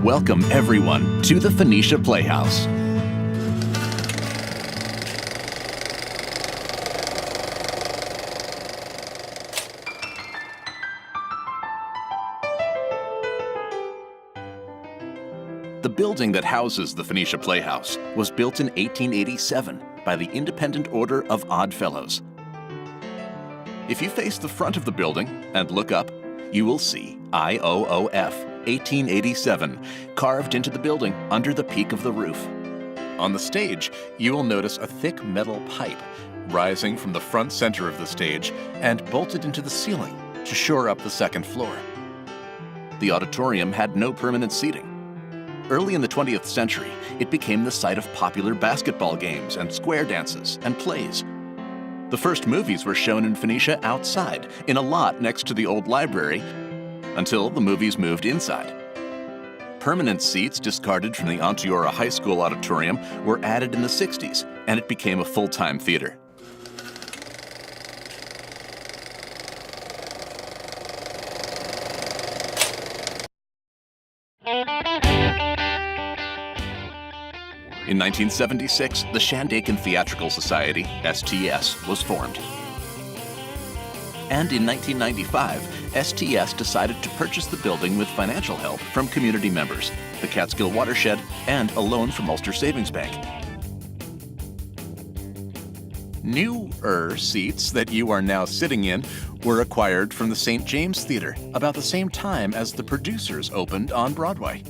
Welcome, everyone, to the Phoenicia Playhouse. The building that houses the Phoenicia Playhouse was built in 1887 by the Independent Order of Odd Fellows. If you face the front of the building and look up, you will see IOOF 1887 carved into the building under the peak of the roof. On the stage, you will notice a thick metal pipe rising from the front center of the stage and bolted into the ceiling to shore up the second floor. The auditorium had no permanent seating. Early in the 20th century, it became the site of popular basketball games and square dances and plays. The first movies were shown in Phoenicia outside, in a lot next to the old library, until the movies moved inside. Permanent seats discarded from the Onteora High School auditorium were added in the 60s, and it became a full-time theater. In 1976, the Shandaken Theatrical Society, STS, was formed. And in 1995, STS decided to purchase the building with financial help from community members, the Catskill Watershed, and a loan from Ulster Savings Bank. Newer seats that you are now sitting in were acquired from the St. James Theater about the same time as the Producers opened on Broadway.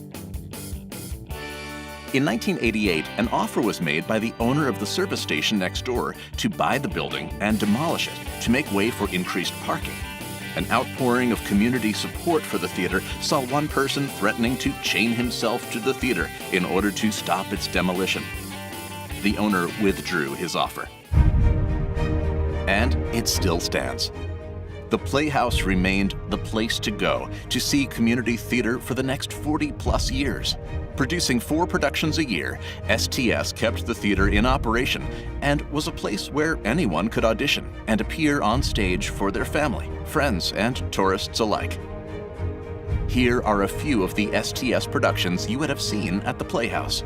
In 1988, an offer was made by the owner of the service station next door to buy the building and demolish it to make way for increased parking. An outpouring of community support for the theater saw one person threatening to chain himself to the theater in order to stop its demolition. The owner withdrew his offer. And it still stands. The Playhouse remained the place to go to see community theater for the next 40-plus years. Producing 4 productions a year, STS kept the theater in operation and was a place where anyone could audition and appear on stage for their family, friends, and tourists alike. Here are a few of the STS productions you would have seen at the Playhouse.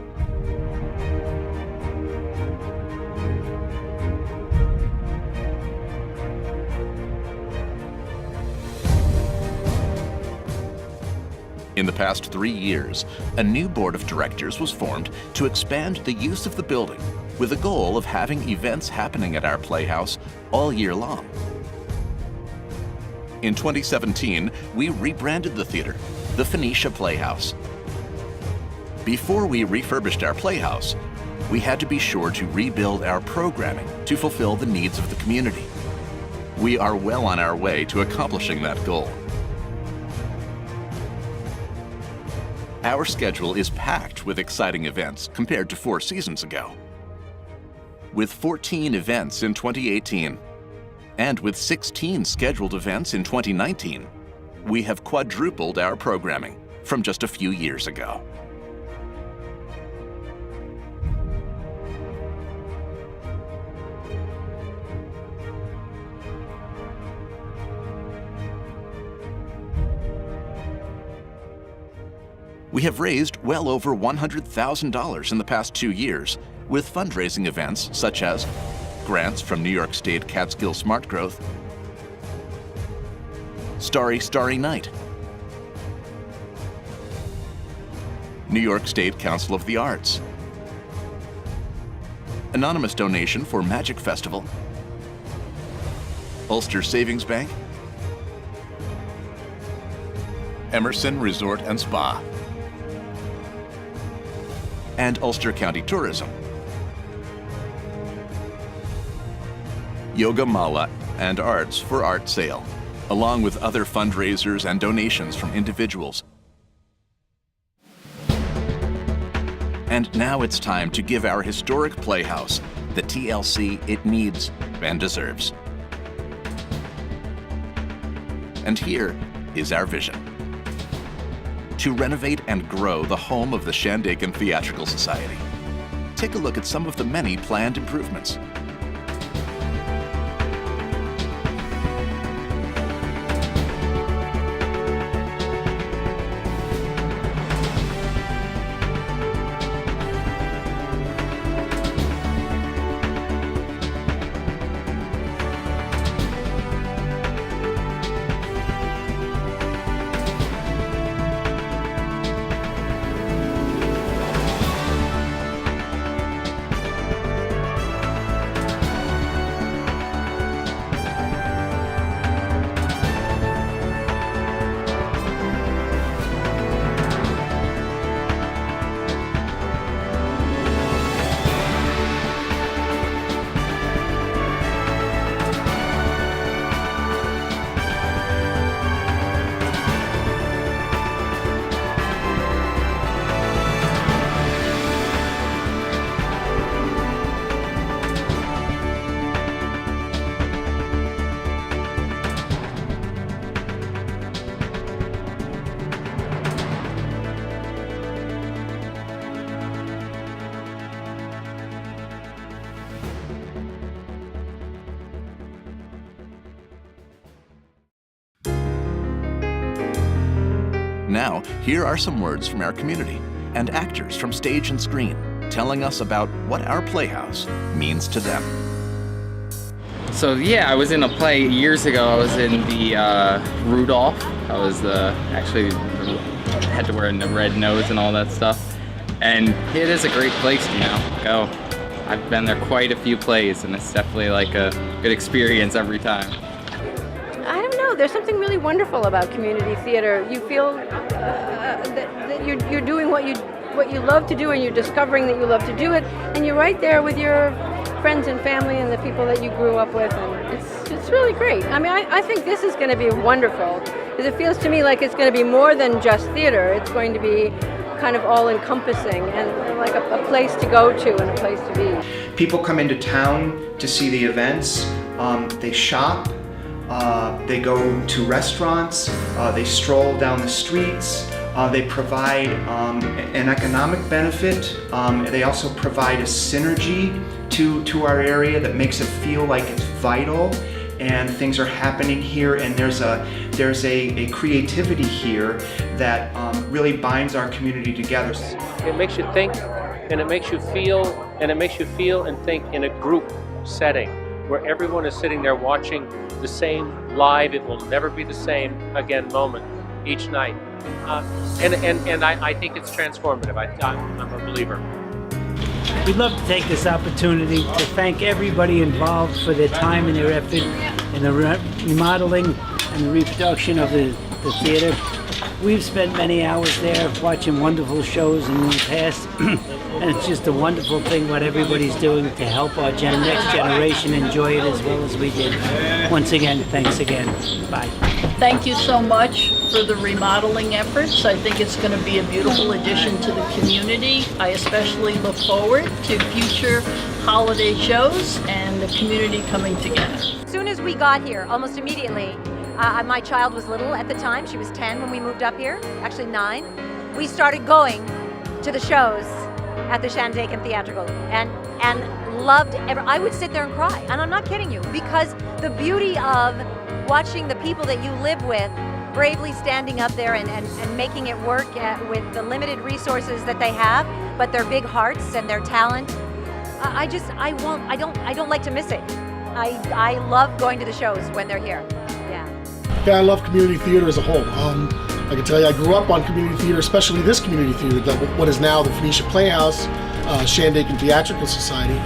In the past 3 years, a new board of directors was formed to expand the use of the building with the goal of having events happening at our Playhouse all year long. In 2017, we rebranded the theater, the Phoenicia Playhouse. Before we refurbished our Playhouse, we had to be sure to rebuild our programming to fulfill the needs of the community. We are well on our way to accomplishing that goal. Our schedule is packed with exciting events compared to 4 seasons ago. With 14 events in 2018, and with 16 scheduled events in 2019, we have quadrupled our programming from just a few years ago. We have raised well over $100,000 in the past 2 years with fundraising events such as grants from New York State Catskill Smart Growth, Starry Starry Night, New York State Council of the Arts, anonymous donation for Magic Festival, Ulster Savings Bank, Emerson Resort and Spa, and Ulster County Tourism, Yoga Mala and Arts for Art Sale, along with other fundraisers and donations from individuals. And now it's time to give our historic Playhouse the TLC it needs and deserves. And here is our vision: to renovate and grow the home of the Shandaken Theatrical Society. Take a look at some of the many planned improvements. Now, here are some words from our community and actors from stage and screen telling us about what our playhouse means to them. So yeah, I was in a play years ago. I was in the Rudolph. I was actually had to wear a red nose and all that stuff. And it is a great place to go. I've been there quite a few plays, and it's definitely like a good experience every time. I don't know. There's something really wonderful about community theater. You feel that you're doing what you love to do, and you're discovering that you love to do it, and you're right there with your friends and family and the people that you grew up with, and it's really great. I mean, I think this is going to be wonderful, because it feels to me like it's going to be more than just theater. It's going to be kind of all-encompassing and like a place to go to and a place to be. People come into town to see the events. They shop. They go to restaurants. They stroll down the streets. They provide an economic benefit. They also provide a synergy to our area that makes it feel like it's vital and things are happening here, and there's a creativity here that really binds our community together. It makes you think, and it makes you feel, and it makes you feel and think in a group setting where everyone is sitting there watching the same live, it will never be the same again moment each night. And I think it's transformative. I'm a believer. We'd love to take this opportunity to thank everybody involved for their time and their effort in the remodeling and the reproduction of the theater. We've spent many hours there watching wonderful shows in the past, and it's just a wonderful thing what everybody's doing to help our next generation enjoy it as well as we did. Once again, thanks again. Bye. Thank you so much for the remodeling efforts. I think it's going to be a beautiful addition to the community. I especially look forward to future holiday shows and the community coming together. As soon as we got here, almost immediately, my child was little at the time. She was 10 when we moved up here, actually 9. We started going to the shows at the Shandaken Theatrical and loved I would sit there and cry, and I'm not kidding you, because the beauty of watching the people that you live with bravely standing up there and making it work with the limited resources that they have, but their big hearts and their talent. I don't like to miss it. I love going to the shows when they're here. Yeah, I love community theater as a whole. I can tell you I grew up on community theater, especially this community theater, what is now the Phoenicia Playhouse, Shandaken Theatrical Society.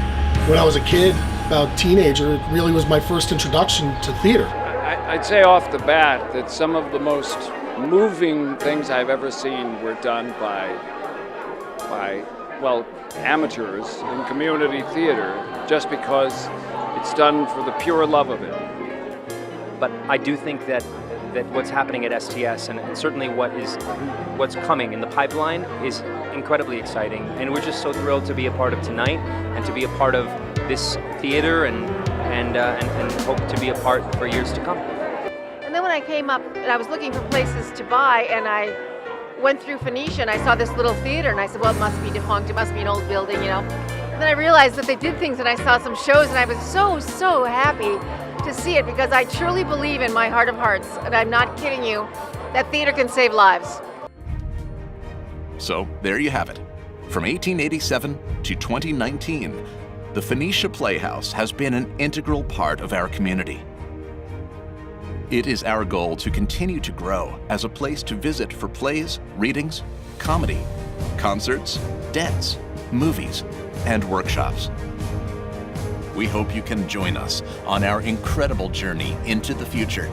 When I was a kid, about teenager, it really was my first introduction to theater. I'd say off the bat that some of the most moving things I've ever seen were done by amateurs in community theater, just because it's done for the pure love of it. But I do think that what's happening at STS and certainly what's coming in the pipeline is incredibly exciting, and we're just so thrilled to be a part of tonight and to be a part of this theater and hope to be a part for years to come. And then when I came up and I was looking for places to buy, and I went through Phoenicia and I saw this little theater, and I said, well, it must be defunct, it must be an old building, you know. And then I realized that they did things, and I saw some shows, and I was so happy to see it, because I truly believe in my heart of hearts, and I'm not kidding you, that theater can save lives. So there you have it. From 1887 to 2019, the Phoenicia Playhouse has been an integral part of our community. It is our goal to continue to grow as a place to visit for plays, readings, comedy, concerts, dance, movies, and workshops. We hope you can join us on our incredible journey into the future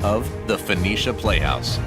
of the Phoenicia Playhouse.